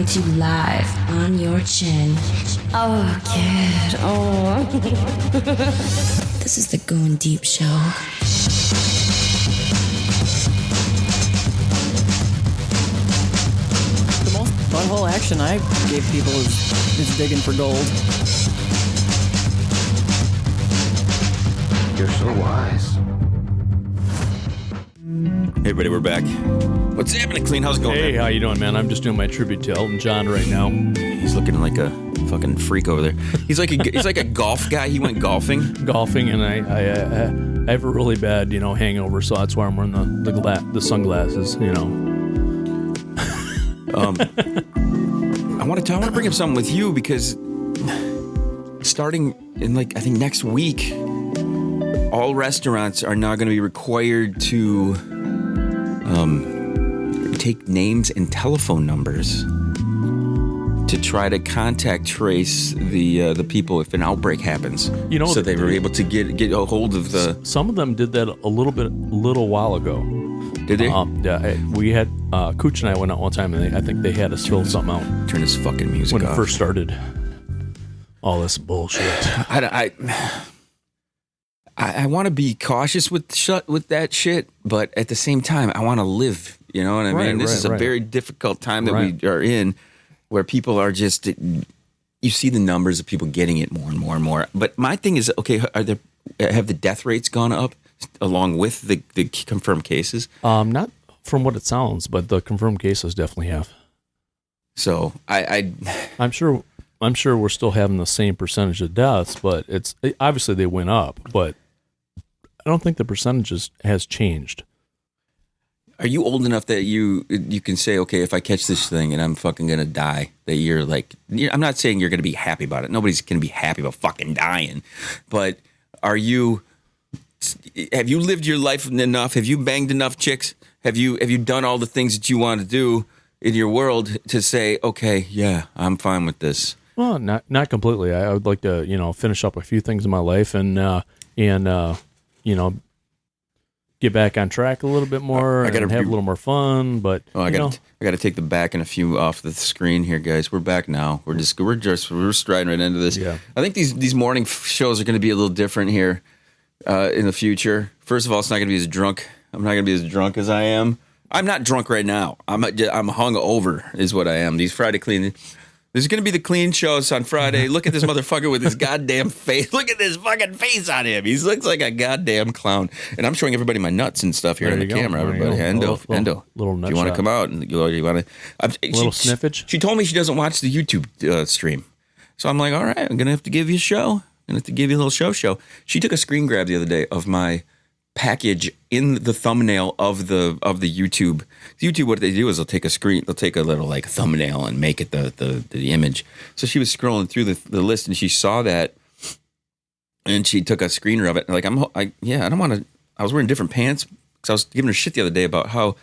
coming to you live on your chin. Oh, kid. Oh. This is the Going Deep Show. The most butthole action I gave people is digging for gold. You're so wise. Hey everybody, we're back. What's happening, Kleen? How's it going? Hey, man? how you doing, man? I'm just doing my tribute to Elton John right now. He's looking like a fucking freak over there. He's like a golf guy. He went golfing. And I have a really bad, hangover, so that's why I'm wearing the sunglasses, I want to bring up something with you because starting in I think next week, all restaurants are now going to be required to take names and telephone numbers to try to contact trace the people if an outbreak happens. So they were able to get a hold of the. Some of them did that a little while ago. Did they? Yeah, we had Cooch and I went out one time, and I think they had us fill something out. Turn this fucking music when off. it first started. All this bullshit. I want to be cautious with that shit, but at the same time, I want to live. You know what I mean? This is a very difficult time that we are in, where people are just. You see the numbers of people getting it more and more and more. But my thing is, okay, have the death rates gone up along with the confirmed cases? Not from what it sounds, but the confirmed cases definitely have. So I'm sure we're still having the same percentage of deaths, but it's obviously they went up, but I don't think the percentages has changed. Are you old enough that you can say, okay, if I catch this thing and I'm fucking gonna die, that you're like, I'm not saying you're gonna be happy about it. Nobody's gonna be happy about fucking dying, but have you lived your life enough? Have you banged enough chicks? Have you done all the things that you want to do in your world to say, okay, yeah, I'm fine with this? Well, not completely. I would like to, finish up a few things in my life and get back on track a little bit more and have a little more fun. But I got to take the back and a few off the screen here, guys. We're back now. We're striding right into this. Yeah. I think these morning shows are going to be a little different here in the future. First of all, it's not going to be as drunk. I'm not going to be as drunk as I am. I'm not drunk right now. I'm hung over is what I am. These Friday clean. There's going to be the clean shows on Friday. Look at this motherfucker with his goddamn face. Look at this fucking face on him. He looks like a goddamn clown. And I'm showing everybody my nuts and stuff here on the camera. Everybody, Endo. Little nut if you want to shot. come out and you want to, little sniffage. She told me she doesn't watch the YouTube stream, so I'm like, all right, I'm gonna have to give you a show. I'm gonna have to give you a little show. She took a screen grab the other day of my package in the thumbnail of the YouTube. YouTube, what they do is they'll take a little like thumbnail and make it the image. So she was scrolling through the list and she saw that, and she took a screener of it. And I don't want to. I was wearing different pants because I was giving her shit the other day about how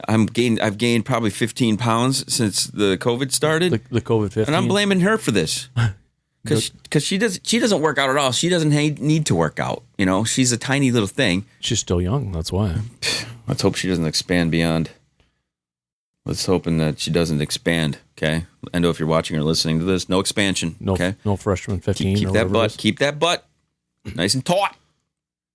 I've gained probably 15 pounds since the COVID started. The COVID 15, and I'm blaming her for this. Because she doesn't work out at all. She doesn't need to work out. She's a tiny little thing. She's still young. That's why. Let's hope she doesn't expand beyond. Let's hoping that she doesn't expand. Okay, Endo, if you're watching or listening to this, no expansion. Okay, no freshman 15. Keep that butt. Keep that butt nice and taut.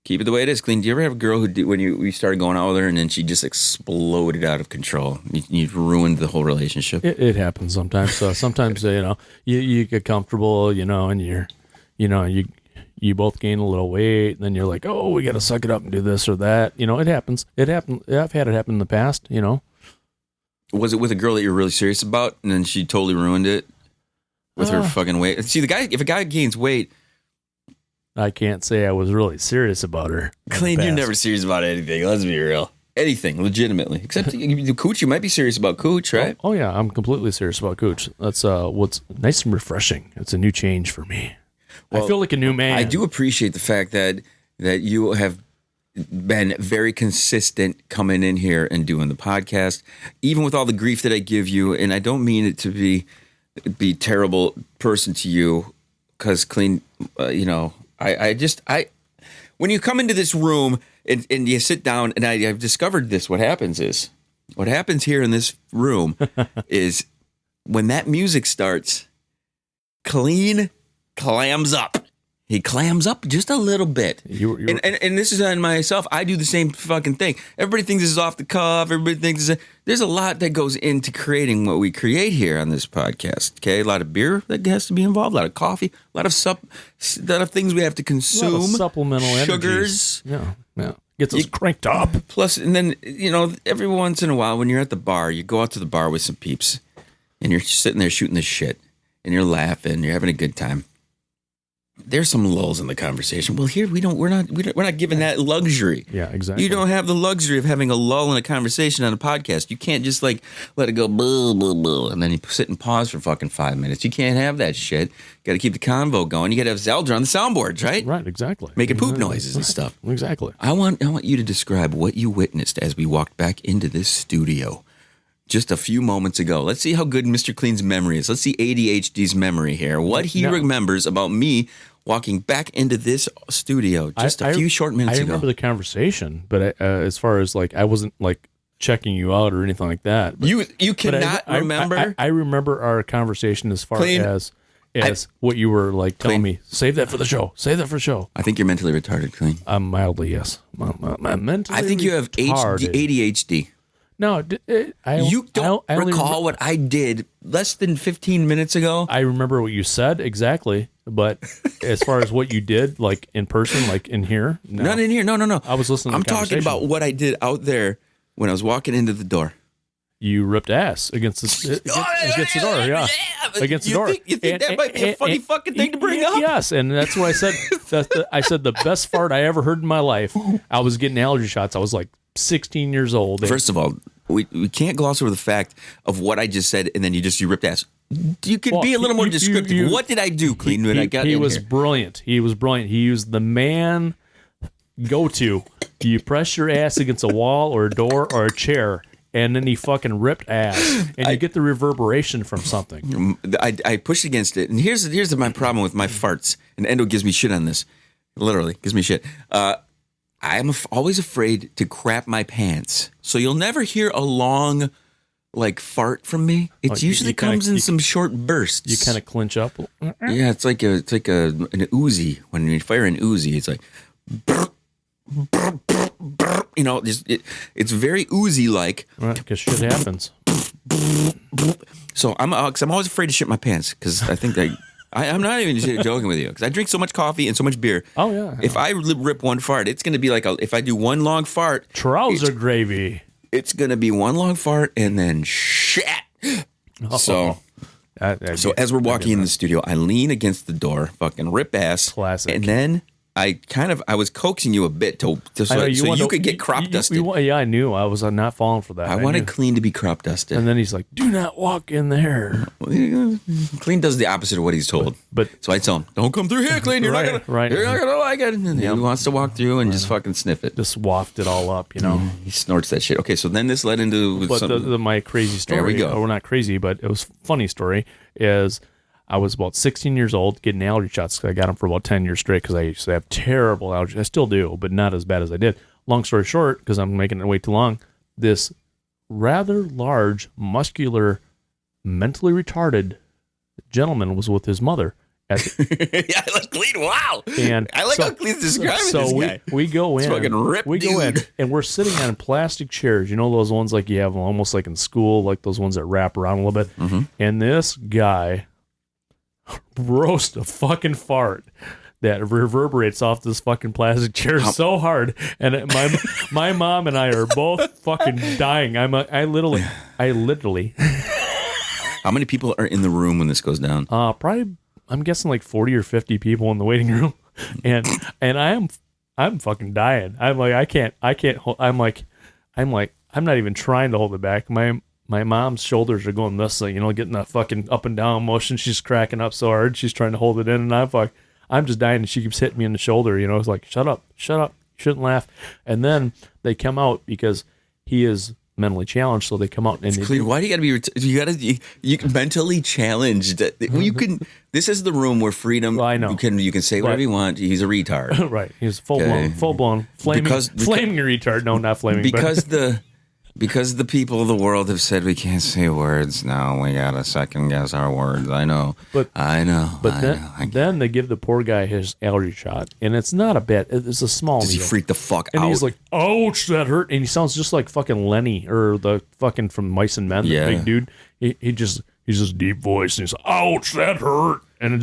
Keep it the way it is. Clean. Do you ever have a girl when you started going out with her and then she just exploded out of control? You ruined the whole relationship. It happens sometimes. So sometimes you get comfortable, and you both gain a little weight, and then you're like, oh, we got to suck it up and do this or that. It happens. It happened. I've had it happen in the past. Was it with a girl that you're really serious about, and then she totally ruined it with her fucking weight? See, if a guy gains weight. I can't say I was really serious about her. Kleen, you're never serious about anything. Let's be real. Anything, legitimately. Except Cooch, you might be serious about Cooch, right? Oh yeah, I'm completely serious about Cooch. That's what's nice and refreshing. It's a new change for me. Well, I feel like a new man. I do appreciate the fact that you have been very consistent coming in here and doing the podcast, even with all the grief that I give you. And I don't mean it to be terrible person to you, because Kleen, I when you come into this room and you sit down, and I've discovered this, what happens here in this room is when that music starts, Kleen clams up. He clams up just a little bit. And this is on myself. I do the same fucking thing. Everybody thinks this is off the cuff. Everybody thinks there's a lot that goes into creating what we create here on this podcast. Okay, a lot of beer that has to be involved, a lot of coffee, a lot of things we have to consume. A lot of supplemental sugars. Energies. Yeah. Gets us cranked up. Plus, and then, every once in a while when you're at the bar, you go out to the bar with some peeps and you're sitting there shooting the shit and you're laughing, you're having a good time. There's some lulls in the conversation. Well, here we're not given that luxury. Yeah, exactly. You don't have the luxury of having a lull in a conversation on a podcast. You can't just let it go blah, blah, blah, and then you sit and pause for fucking 5 minutes. You can't have that shit. Got to keep the convo going. You got to have Zaldor on the soundboards, right? Right, exactly. Making poop noises and stuff. Exactly. I want you to describe what you witnessed as we walked back into this studio just a few moments ago. Let's see how good Mr. Kleen's memory is. Let's see ADHD's memory here. What he remembers about me walking back into this studio just a few short minutes ago. I remember the conversation, but as far as I wasn't checking you out or anything like that. But, you cannot remember? I remember our converation as far Kleen, as what you were telling me. Save that for the show. Save that for the show. I think you're mentally retarded, Kleen. Mildly, yes. I'm mentally I think you have retarded. ADHD. No, You don't recall what I did less than 15 minutes ago? I remember what you said exactly, but as far as what you did, in person, in here, no. Not in here. No. I was listening. I'm to the talking about what I did out there when I was walking into the door. You ripped ass against the door, yeah. Against the door. You think that might be a funny fucking thing to bring up? Yes, and that's what I said. I said the best fart I ever heard in my life. I was getting allergy shots. I was 16 years old. First of all, we can't gloss over the fact of what I just said, and then you ripped ass. You could be a little more descriptive. What did I do, Kleen, when I got in here? He was brilliant. He used the man go-to. You press your ass against a wall or a door or a chair, and then he fucking ripped ass, and you get the reverberation from something. I pushed against it, and here's my problem with my farts, and Endo gives me shit on this. Literally, gives me shit. I'm always afraid to crap my pants. So you'll never hear a long, fart from me. It usually comes in some short bursts. You kind of clinch up. Yeah, it's like an Uzi. When you fire an Uzi, it's like, it's very Uzi-like. Right, because shit happens. So I'm always afraid to shit my pants because I think that. I'm not even joking with you because I drink so much coffee and so much beer. Oh, yeah. If I rip one fart, it's going to be if I do one long fart. Trouser gravy. It's going to be one long fart and then shit. Oh, so as we're walking in the studio, I lean against the door, fucking rip ass. Classic. And then I was coaxing you a bit so you could get crop dusted. Yeah, I knew. I was not falling for that. I wanted Kleen to be crop dusted. And then he's like, do not walk in there. Kleen does the opposite of what he's told. So I tell him, don't come through here, Kleen. You're not gonna like it. And he wants to walk through and just fucking sniff it. Just waft it all up, He snorts that shit. Okay, so then this led into my crazy story. There we go. Or not crazy, but it was a funny story, is I was about 16 years old getting allergy shots. I got them for about 10 years straight because I used to have terrible allergies. I still do, but not as bad as I did. Long story short, because I'm making it way too long, this rather large, muscular, mentally retarded gentleman was with his mother. Yeah, Kleen. Wow. And I like how Kleen's describing this guy. We go in. Fucking ripped go in, and we're sitting on plastic chairs. You know those ones you have almost like in school, like those ones that wrap around a little bit. Mm-hmm. And this guy roast a fucking fart that reverberates off this fucking plastic chair so hard, and my mom and I are both fucking dying. I literally. How many people are in the room when this goes down? Probably I'm guessing 40 or 50 people in the waiting room, and I'm fucking dying. I'm like I can't. I'm not even trying to hold it back. My mom's shoulders are going this way, getting that fucking up and down motion. She's cracking up so hard. She's trying to hold it in. And I'm just dying. And she keeps hitting me in the shoulder. It's like, shut up. You shouldn't laugh. And then they come out because he is mentally challenged. So they come out and why do you gotta be, you mentally challenged. You can, this is the room where freedom, well, I know. You can say whatever you want. He's a retard. Right. He's full blown flaming retard. No, not flaming. Because Because the people of the world have said we can't say words now. We gotta second guess our words. I know. I know. Then they give the poor guy his allergy shot, and it's not a bit. It's a small. Does he needle. freak the fuck out? And he's like, "Ouch, that hurt!" And he sounds just like fucking Lenny or the fucking from Mice and Men, the big dude. He's just deep voice, and he's like, "Ouch, that hurt!" And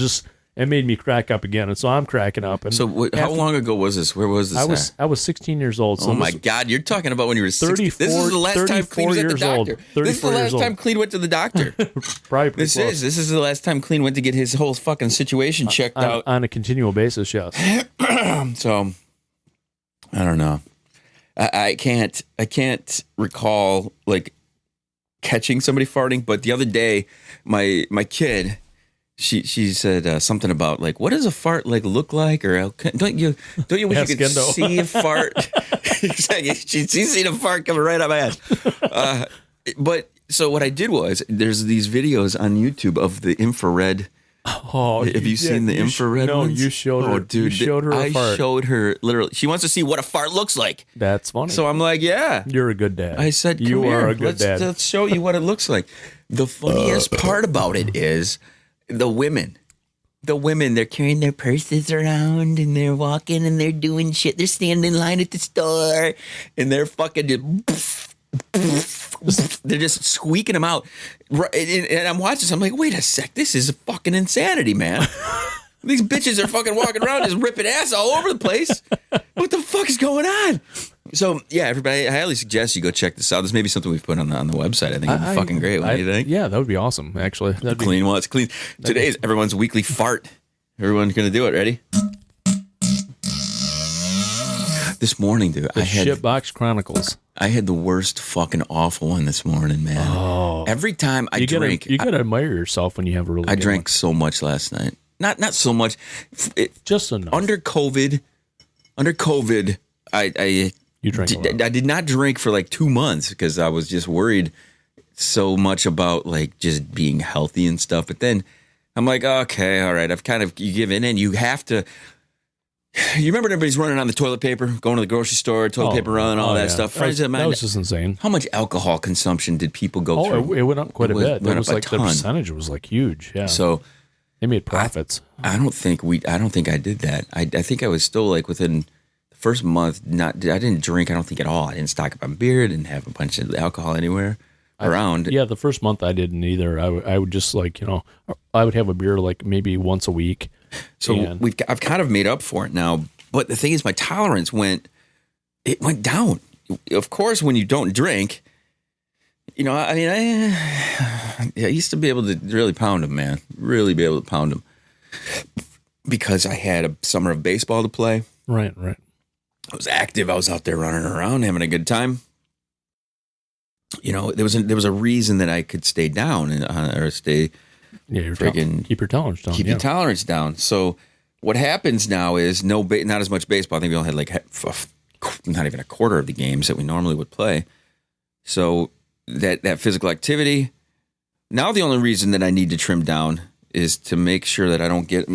it made me crack up again, and so I'm cracking up. And so, how long ago was this? Where was this? I was 16 years old. So oh my God, you're talking about when you were 34. This is the last time Kleen was at the doctor. This is the last time Kleen went to the doctor. Probably This is the last time Kleen went to get his whole fucking situation checked out on a continual basis. Yes. So, I don't know. I can't recall like catching somebody farting, but the other day, my kid. She said something about like, what does a fart like look like, or don't you wish you could see a fart? Exactly. She's seen a fart coming right out my ass. But so what I did was there's these videos on YouTube of the infrared. Oh, have you seen the infrared ones? No, you showed her. Oh, dude, you showed her a fart. I showed her literally. She wants to see what a fart looks like. That's funny. So I'm like, yeah, you're a good dad. I said, you are a good dad. Let's show you what it looks like. The funniest part about it is. The women, they're carrying their purses around and they're walking and they're doing shit. They're standing in line at the store and they're fucking they're just squeaking them out. And I'm watching this. I'm like, wait a sec. This is fucking insanity, man. These bitches are fucking walking around just ripping ass all over the place. What the fuck is going on? So, yeah, everybody, I highly suggest you go check this out. This may be something we've put on the website. I think it'd be fucking great. What do you think? Yeah, that would be awesome, actually. Kleen wants clean. Today is everyone's weekly fart. Everyone's going to do it. Ready? This morning, dude, The Shitbox Chronicles. I had the worst fucking awful one this morning, man. Oh. Every time I drink. You got to admire yourself when you have a really I good drank one. so much last night. Not so much. Just enough. Under COVID, You drank a lot. I did not drink for like 2 months because I was just worried so much about like just being healthy and stuff. But then I'm like, okay, all right. I've kind of you give in and you have to. You remember everybody's running on the toilet paper, going to the grocery store, toilet paper run, all that stuff. That was just insane. How much alcohol consumption did people go through? It went up quite a bit. It was like ton. the percentage was like huge. Yeah. So they made profits. I don't think I did that. I think I was still like within the first month. I didn't drink. I don't think at all. I didn't stock up on beer. I didn't have a bunch of alcohol anywhere around. Yeah, the first month I didn't either. I would just like I would have a beer like maybe once a week. So I've kind of made up for it now. But the thing is, my tolerance went down. Of course, when you don't drink, I used to be able to really pound them, man. Really be able to pound them. Because I had a summer of baseball to play. Right. I was active. I was out there running around, having a good time. There was a reason that I could stay down or stay. Yeah, keep your tolerance down. Keep your tolerance down. So what happens now is not as much baseball. I think we only had like not even a quarter of the games that we normally would play. So that physical activity. Now the only reason that I need to trim down is to make sure that I don't get a.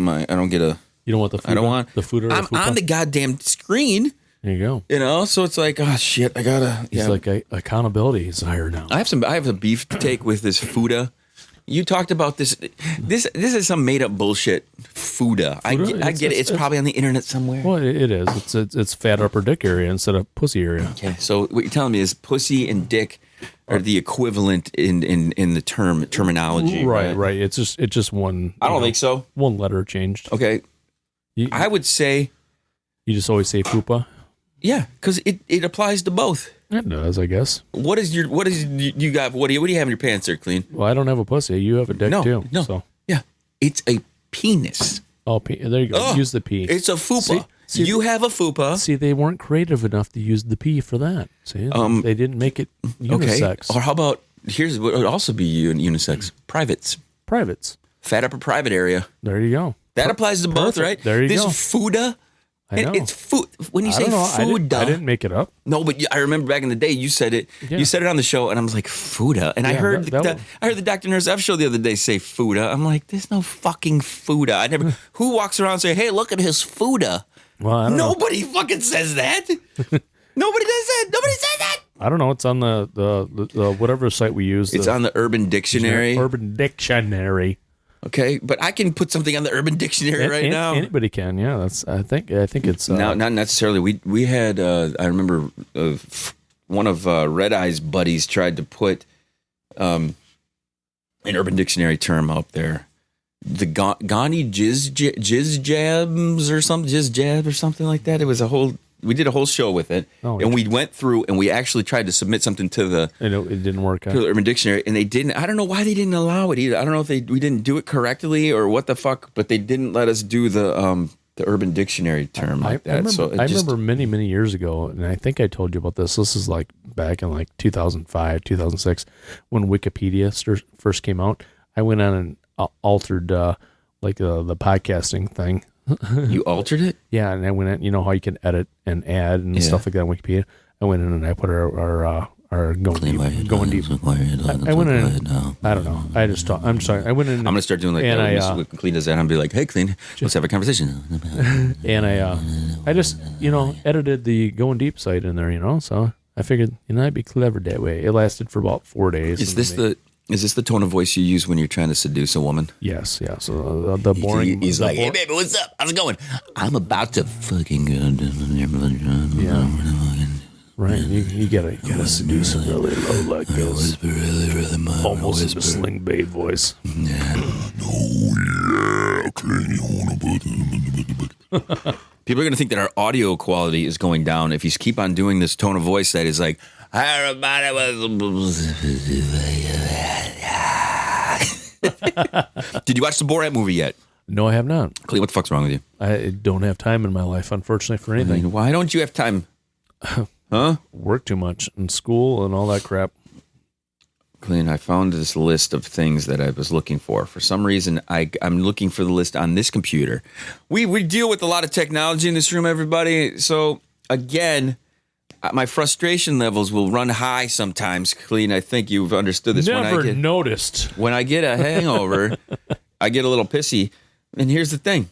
You don't want the FUDa? I don't want the FUDa. I'm on the goddamn screen. There you go. So it's like, oh shit, I gotta. It's like accountability is higher now. I have a beef to take with this FUDa. You talked about this. This is some made up bullshit. FUDa. I get it. It's probably on the internet somewhere. Well, it is. It's fat upper dick area instead of pussy area. Okay. So what you're telling me is pussy and dick are the equivalent in the terminology. Right. It's just one. I don't think so. One letter changed. Okay. I would say. You just always say FUPA. Yeah, because it applies to both. It does, I guess. What do you have in your pants there, Kleen? Well, I don't have a pussy. You have a dick too. No. So. Yeah. It's a penis. Oh, there you go. Oh, use the P. It's a FUPA. See, you have a FUPA. See, they weren't creative enough to use the P for that. See, they didn't make it unisex. Okay. Or how about, here's what would also be unisex. Privates. Fat upper private area. There you go. That applies to both, right? There you go. This FUDa. I know. It's food. When you say FUDa, I didn't make it up. No, but I remember back in the day you said it. Yeah. You said it on the show, and I was like FUDa, and I heard the Dr. Nurse F show the other day say FUDa. I'm like, there's no fucking FUDa. I never. Who walks around and say, hey, look at his FUDa? Well, I don't Nobody fucking says that. Nobody does that. Nobody says that. I don't know. It's on the whatever site we use. It's on the Urban Dictionary. Urban Dictionary. Okay, but I can put something on the Urban Dictionary now. Anybody can. Yeah, that's. I think it's not necessarily. We had. I remember one of Red Eye's buddies tried to put an Urban Dictionary term up there. The Ghani jizz jabs or something, jizz jab or something like that. It was we did a whole show with it, and we went through and we actually tried to submit something to the. And it didn't work out. To the Urban Dictionary, and they didn't. I don't know why they didn't allow it either. I don't know if we didn't do it correctly or what the fuck, but they didn't let us do the Urban Dictionary term like that. I remember many years ago, and I think I told you about this. This is like back in like 2005, 2006, when Wikipedia first came out. I went on and altered the podcasting thing. You altered it? Yeah, and I went in, you know how you can edit and add and stuff like that on Wikipedia. I went in and I put our going deep. I went in. I don't know. I'm sorry. I went in. I'm gonna start doing like that. Kleen does that. I'm be like, hey, Kleen, let's have a conversation. And I just edited the Going Deep site in there. So I figured I'd be clever that way. It lasted for about 4 days. Is this the tone of voice you use when you're trying to seduce a woman? Yes, yeah. So the boring. He's like, hey, baby, what's up? How's it going? I'm about to fucking go. Yeah. Right. You gotta seduce them really low like this. Really almost in a Sling Babe voice. Yeah. People are gonna think that our audio quality is going down if you keep on doing this tone of voice that is like, everybody was. Did you watch the Borat movie yet? No, I have not. Kleen, what the fuck's wrong with you? I don't have time in my life, unfortunately, for anything. Why don't you have time? Huh? Work too much in school and all that crap. Kleen, I found this list of things that I was looking for. For some reason, I'm looking for the list on this computer. We deal with a lot of technology in this room, everybody. So, again, my frustration levels will run high sometimes. Kleen, I think you've understood this. Never noticed. When I get a hangover, I get a little pissy. And here's the thing.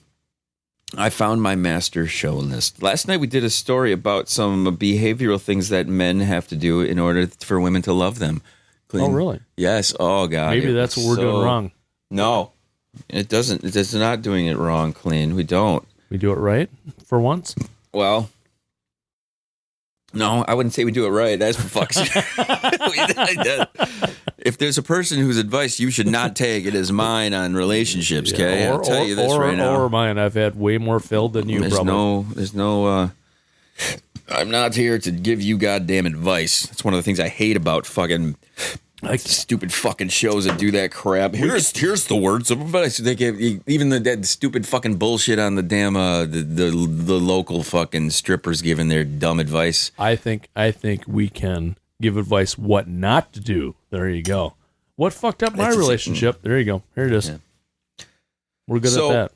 I found my master show list. Last night we did a story about some behavioral things that men have to do in order for women to love them. Kleen. Oh, really? Yes. Oh, God. Maybe that's what we're doing wrong. No, it doesn't. It's not doing it wrong, Kleen. We don't. We do it right for once? Well, no, I wouldn't say we do it right. That's for fuck's sake. If there's a person whose advice you should not take, it is mine on relationships, okay? I'll tell you this right now. Or mine. I've had way more filled than you, probably. There's no, I'm not here to give you goddamn advice. That's one of the things I hate about fucking stupid fucking shows that do that crap. Here's the words of advice. They give even that stupid fucking bullshit on the damn the local fucking strippers giving their dumb advice. I think we can give advice what not to do. There you go. What fucked up my relationship? There you go. Here it is. Yeah. We're good at that.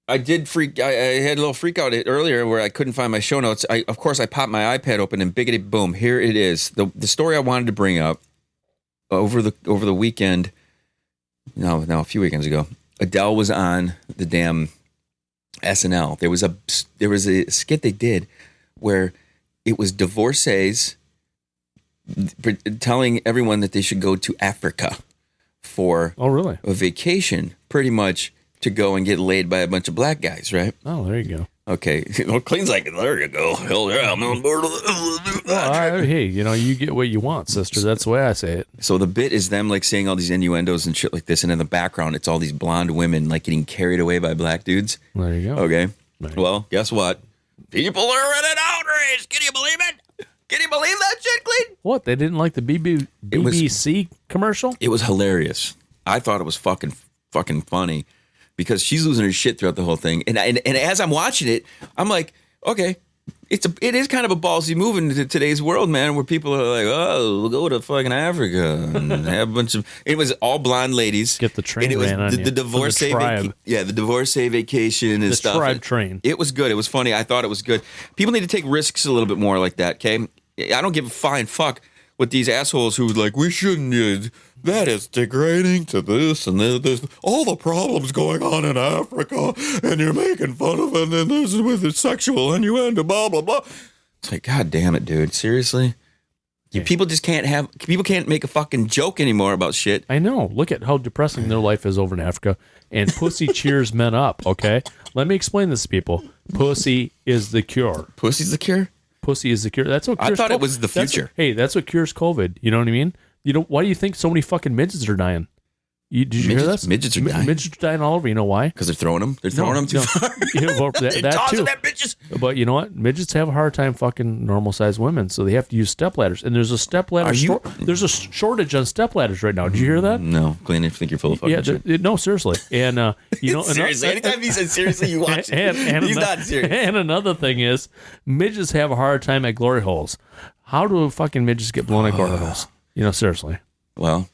I did freak. I had a little freak out earlier where I couldn't find my show notes. Of course, I popped my iPad open and biggity boom, here it is. The story I wanted to bring up over the weekend. No, a few weekends ago, Adele was on the damn SNL. There was a skit they did where it was divorcees telling everyone that they should go to Africa for a vacation, pretty much. To go and get laid by a bunch of black guys, right? Oh, there you go. Okay. Well, Kleen's like, there you go. Hell yeah, I'm on board. Hey, you get what you want, sister. That's the way I say it. So the bit is them like saying all these innuendos and shit like this, and in the background, it's all these blonde women like getting carried away by black dudes. There you go. Okay. Right. Well, guess what? People are in an outrage. Can you believe it? Can you believe that shit, Kleen? What? They didn't like the BBC commercial? It was hilarious. I thought it was fucking funny. Because she's losing her shit throughout the whole thing, and as I'm watching it, I'm like, okay, it is kind of a ballsy move into today's world, man, where people are like, oh, we'll go to fucking Africa and have a bunch of. It was all blonde ladies. Get the train. And it was ran on the divorcee, the divorcee vacation and stuff. The tribe train. It was good. It was funny. I thought it was good. People need to take risks a little bit more like that. Okay, I don't give a flying fuck with these assholes who like we shouldn't. That is degrading to this and this. All the problems going on in Africa, and you're making fun of it, and this is with the sexual innuendo, blah, blah, blah. It's like, God damn it, dude. Seriously? People just can't make a fucking joke anymore about shit. I know. Look at how depressing their life is over in Africa. And pussy cheers men up, okay? Let me explain this to people. Pussy is the cure. Pussy's the cure? Pussy is the cure. That's what cures I thought it was the future. That's what cures COVID. You know what I mean? Why do you think so many fucking midgets are dying? Did you hear this? Midgets are dying. Midgets are dying all over. You know why? Because they're throwing them. They're throwing them too far. That too. That bitches. But you know what? Midgets have a hard time fucking normal sized women, so they have to use step ladders. And there's a step ladder. There's a shortage on step ladders right now. Did you hear that? No, Kleen, I think you're full of fucking shit. No, seriously. And seriously, anytime he says seriously, you watch it. He's not serious. And another thing is, midgets have a hard time at glory holes. How do fucking midgets get blown at glory holes? Seriously. Well.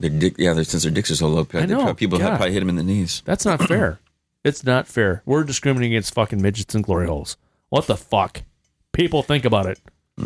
Since their dicks are so low, people probably hit them in the knees. That's not fair. It's not fair. We're discriminating against fucking midgets and glory holes. What the fuck? People think about it.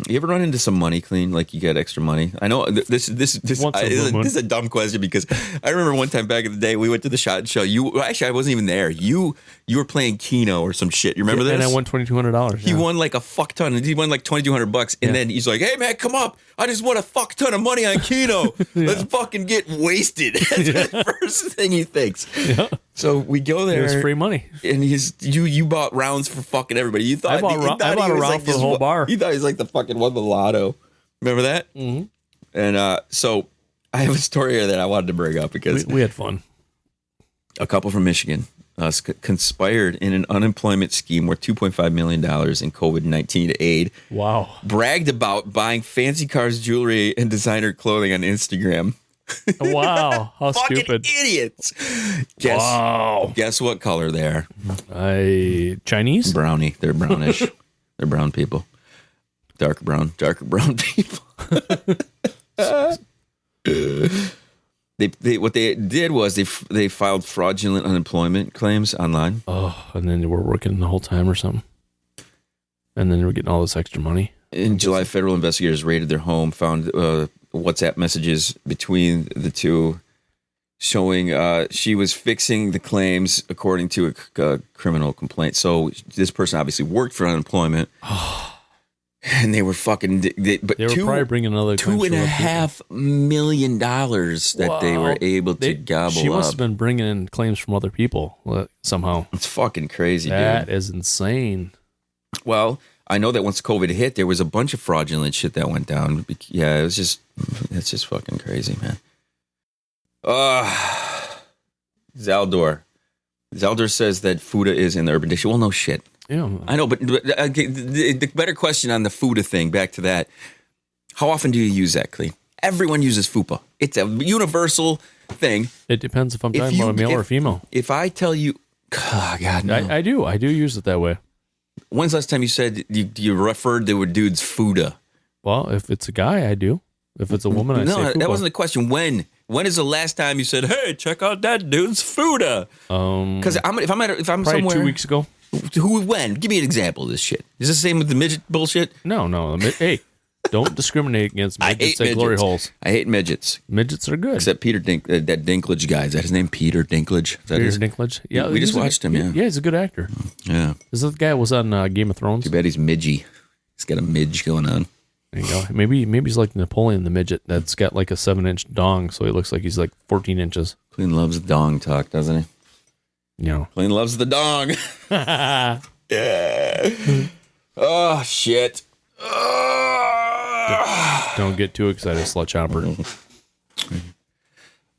You ever run into some money, Kleen? Like you get extra money? I know this is a dumb question because I remember one time back in the day we went to the Shot Show. I wasn't even there. You were playing Keno or some shit. You remember this? And I won $2,200. He won like a fuck ton. He won like $2,200, and then he's like, "Hey man, come up! I just won a fuck ton of money on Keno. Let's fucking get wasted." That's the first thing he thinks. Yeah. So we go there. It was free money, and you bought rounds for fucking everybody. You thought I bought a round for the whole bar. You thought he was like the fucking won the lotto. Remember that? Mm-hmm. And so I have a story here that I wanted to bring up because we had fun. A couple from Michigan conspired in an unemployment scheme worth $2.5 million in COVID-19 aid. Wow! Bragged about buying fancy cars, jewelry, and designer clothing on Instagram. Wow, how fucking stupid. Idiots. Guess what color they are? Chinese? Brownie. They're brownish. They're brown people. Darker brown people. What they did was they filed fraudulent unemployment claims online. Oh, and then they were working the whole time or something. And then they were getting all this extra money. In July, federal investigators raided their home, found WhatsApp messages between the two showing she was fixing the claims according to a criminal complaint. So this person obviously worked for unemployment. And they were fucking. They were probably bringing another $2.5 million that they were able to gobble up. She must have been bringing in claims from other people somehow. It's fucking crazy, dude. That is insane. Well, I know that once COVID hit, there was a bunch of fraudulent shit that went down. Yeah, it's just fucking crazy, man. Zaldor says that FUDa is in the Urban Dictionary. Well, no shit. Yeah, I know, but the better question on the FUDa thing, back to that, how often do you use that, Kleen? Everyone uses FUPA. It's a universal thing. It depends if I'm talking about a male or a female. If I tell you, oh, God, no. I do use it that way. When's the last time you said you referred to a dude's FUDa? Well, if it's a guy, I do. If it's a woman, I say FUPA. No, that wasn't the question. When is the last time you said, "Hey, check out that dude's FUDa"? Because if I'm somewhere 2 weeks ago. Who? When? Give me an example of this shit. Is this the same with the midget bullshit? No. Hey, don't discriminate against midgets at glory holes. I hate midgets. Midgets are good. Except Peter that Dinklage guy. Is that his name? Peter Dinklage? Dinklage? Yeah. We just watched him, yeah. Yeah, he's a good actor. Yeah. Is that the guy who was on Game of Thrones? Too bad he's midgy. He's got a midge going on. There you go. Maybe he's like Napoleon the midget that's got like a 7-inch dong, so he looks like he's like 14 inches. Kleen loves dong talk, doesn't he? Kleen loves the dong. Yeah. Oh, shit. Don't get too excited, slut chopper.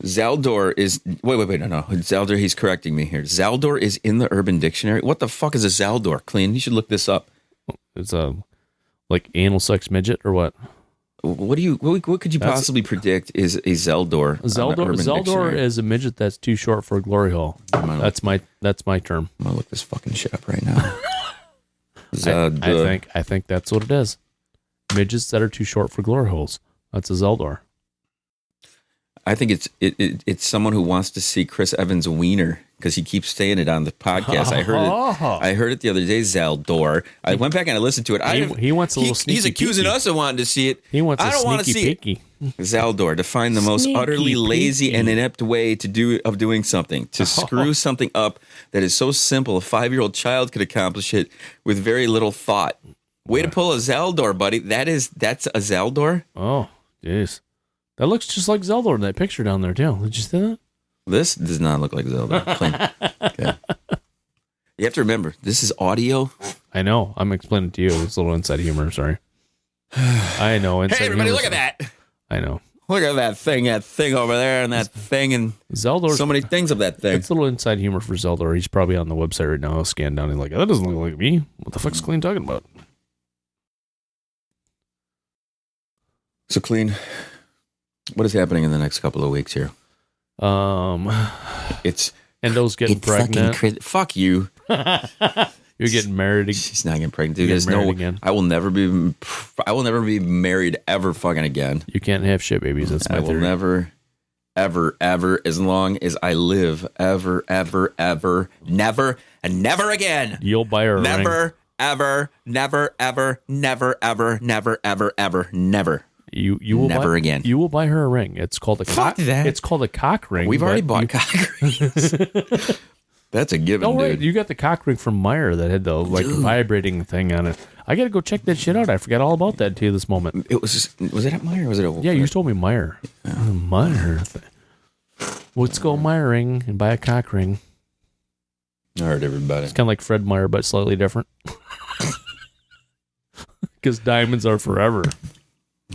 Zaldor is... Wait, no. Zaldor, he's correcting me here. Zaldor is in the Urban Dictionary? What the fuck is a Zaldor, Kleen? You should look this up. It's like anal sex midget or what? What could you possibly predict is a Zaldor? Zaldor is a midget that's too short for a glory hole. That's my term. I'm gonna look this fucking shit up right now. I think that's what it is. Midgets that are too short for glory holes. That's a Zaldor. I think it's someone who wants to see Chris Evans' wiener because he keeps saying it on the podcast. I heard it the other day. Zaldor. I went back and I listened to it. He wants a little sneaky. He's accusing us of wanting to see it. He wants. I don't want to see it. Zaldor, define the most utterly lazy and inept way of doing something. To screw something up that is so simple a 5-year-old child could accomplish it with very little thought. Way to pull a Zaldor, buddy. That's a Zaldor. Oh, jeez. That looks just like Zaldor in that picture down there, too. Did you see that? This does not look like Zaldor. Okay. You have to remember, this is audio. I know. I'm explaining to you. It's a little inside humor. Sorry. I know. Hey, everybody, look at that. I know. Look at that thing over there, and that thing, and Zaldor. So many things of that thing. It's a little inside humor for Zaldor. He's probably on the website right now. He'll scan down. He's like, that doesn't look like me. What the fuck's Kleen talking about? So, Kleen, what is happening in the next couple of weeks here? It's Endo's getting pregnant. Fuck you. You're getting married again. She's not getting pregnant. Dude, there's no. Again. I will never be married ever fucking again. You can't have shit babies. That's my theory. I will never, ever, as long as I live, ever, never, and never again. You'll buy her a ring. Never, ever, never, never. You will never again. You will buy her a ring. It's called a cock. That. It's called a cock ring. We've already bought cock rings. That's a given, dude. You got the cock ring from Meijer that had the vibrating thing on it. I got to go check that shit out. I forgot all about that to this moment. It was it at Meijer or was it at Yeah, you told me Meijer. Yeah. Meijer. Let's go Meijer ring and buy a cock ring. All right, everybody. It's kind of like Fred Meijer, but slightly different. Because diamonds are forever.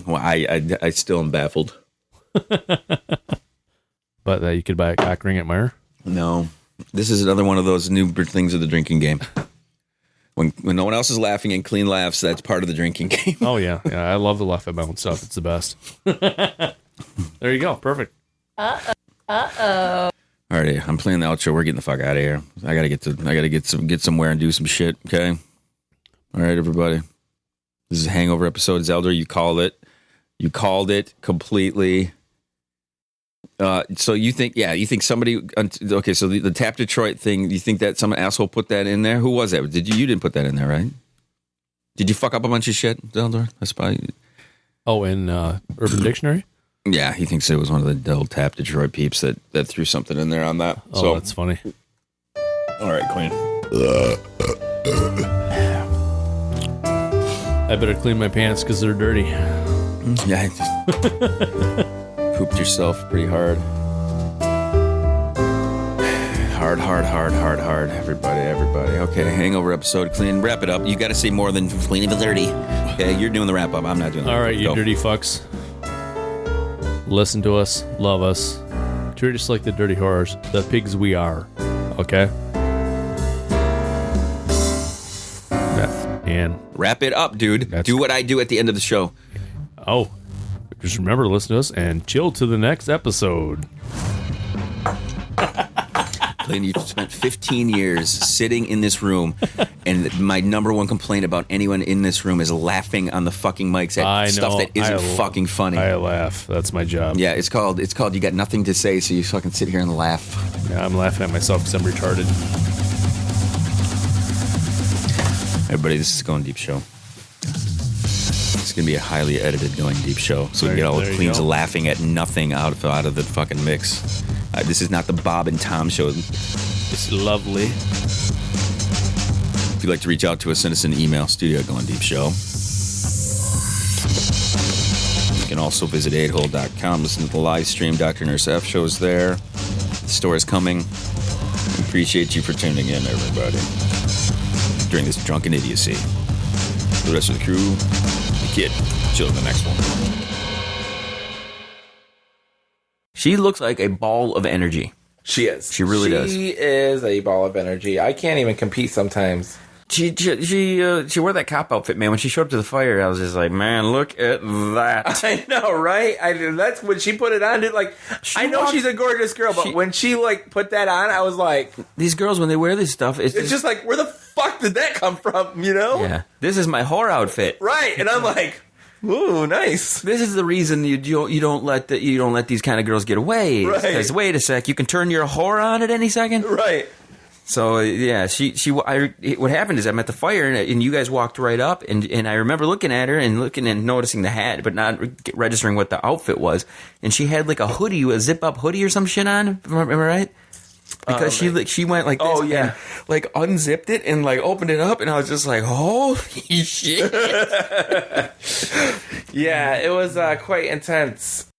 Well, I still am baffled. But you could buy a cock ring at Meijer? No. This is another one of those new things of the drinking game. When no one else is laughing and Kleen laughs, that's part of the drinking game. Oh, yeah. I love the laugh at my own stuff. It's the best. There you go. Perfect. Uh-oh. All right, I'm playing the outro. We're getting the fuck out of here. I gotta get somewhere and do some shit, okay? All right, everybody. This is a hangover episode. Zaldor, you called it. You called it completely. So you think somebody, okay, so the Tap Detroit thing, you think that some asshole put that in there? Who was that? You didn't put that in there, right? Did you fuck up a bunch of shit, Zaldor? That's probably... Oh, in Urban Dictionary? Yeah, he thinks it was one of the old Tap Detroit peeps that threw something in there on that. Oh, so, that's funny. All right, Kleen. I better clean my pants because they're dirty. Yeah, I just pooped yourself pretty hard. Hard. Everybody. Okay, hangover episode. Kleen, wrap it up. You got to say more than Kleen of 30. Okay, you're doing the wrap up. I'm not doing the All wrap right, up. you Go. dirty fucks. Listen to us. Love us. Treat us like the dirty horrors, the pigs we are. Okay? And wrap it up, dude. Do what I do at the end of the show. Oh, just remember to listen to us and chill to the next episode. Kleen, you've spent 15 years sitting in this room, and my number one complaint about anyone in this room is laughing on the fucking mics at stuff that isn't fucking funny. I laugh. That's my job. Yeah, it's called you got nothing to say, so you fucking sit here and laugh. Yeah, I'm laughing at myself because I'm retarded. Everybody, this is Going Deep Show. It's going to be a highly edited Going Deep Show, so we can get all the Kleens laughing at nothing out of the fucking mix. This is not the Bob and Tom show. It's lovely. If you'd like to reach out to us, send us an email, studio@goingdeepshow. You can also visit 8hole.com, listen to the live stream. Dr. Nurse F show is there. The store is coming. We appreciate you for tuning in, everybody, during this drunken idiocy. The rest of the crew, the kid, chill in the next one. She looks like a ball of energy. She is. She really does. She is a ball of energy. I can't even compete sometimes. She wore that cop outfit, man. When she showed up to the fire, I was just like, man, look at that. I know, right? That's when she put it on. Dude, like, I know she's a gorgeous girl, but when she put that on, I was like, these girls, when they wear this stuff, it's just like, where the fuck did that come from? You know? Yeah. This is my whore outfit, right? And I'm like, ooh, nice. This is the reason you don't let these kind of girls get away. Right. Because wait a sec, you can turn your whore on at any second. Right. So yeah, what happened is I'm at the fire and you guys walked right up and I remember looking at her and noticing the hat, but not registering what the outfit was. And she had like a hoodie, a zip up hoodie or some shit on. Am I right? because she went like this and like unzipped it and like opened it up, and I was just like, holy shit. Yeah, it was quite intense.